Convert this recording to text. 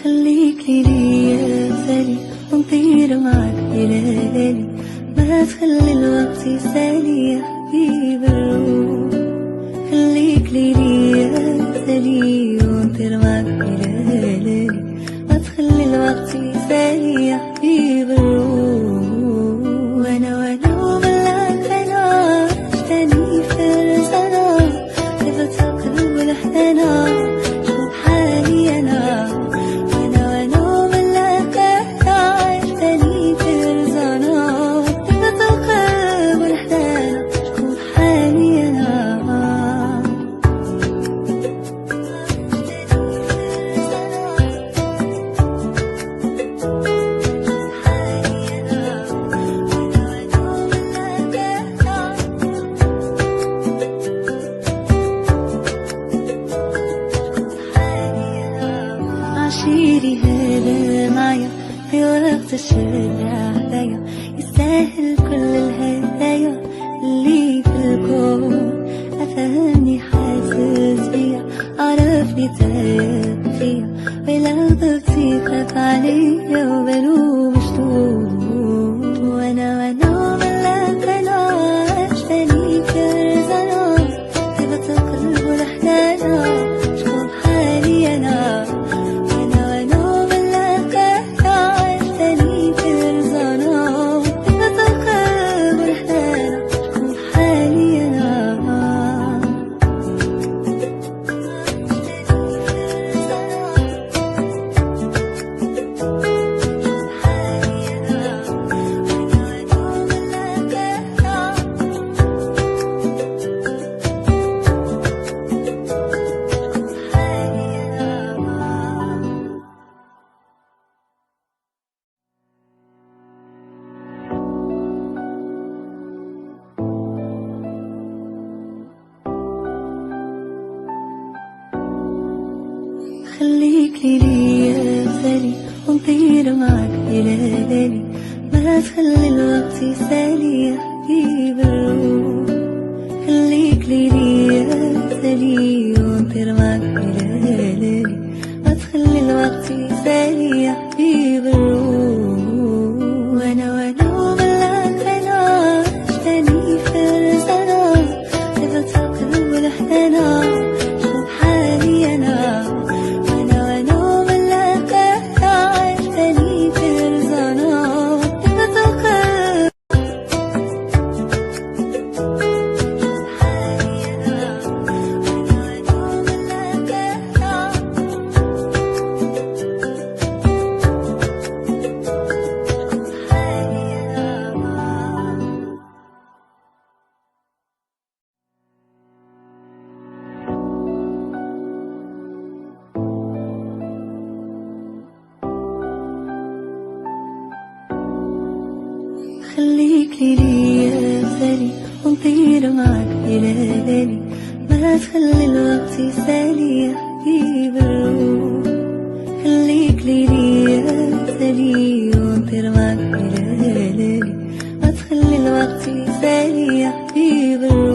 خليك لي يا غالي ونطير معك ليالي، ما تخلي الوقت يسالي يا حبيب الروح. خليك لي يا غالي ونطير معك ليالي، ما تخلي الوقت يسالي يا حبيب الروح. وانا وملاك انا عشتني في رزانا، كيف القلب والحنانا شوف حالي انا. عشيري هذا معايا في وقت الشارع عليا، يستاهل كل الهدايا اللي في الكون. أفهمني حاسس بيا، عرفني تايب فيا، ولو ضبطي خاف عليا وبلو مشتوق. وانا وملاك انا عشتني كرزانا، هبت القلب والحنانا شوف حالي انا. خليك لي يا غالي ونطير معك ليالي، ما تخلي الوقت يسالي يا حبيب الروح. خليك لي يا غالي ونطير معك ليالي، ما تخلي الوقت يسالي يا حبيب الروح. وانا وملاك انا عشتني في رزانا، هبت القلب والحنانا شوف حالي انا. خليك لي يا غالي ونطير معك ليالي، ما تخلي الوقت يسالي يا حبيب الروح. خليك لي يا غالي ونطير معك ليالي، ما تخلي الوقت يسالي يا حبيب الروح.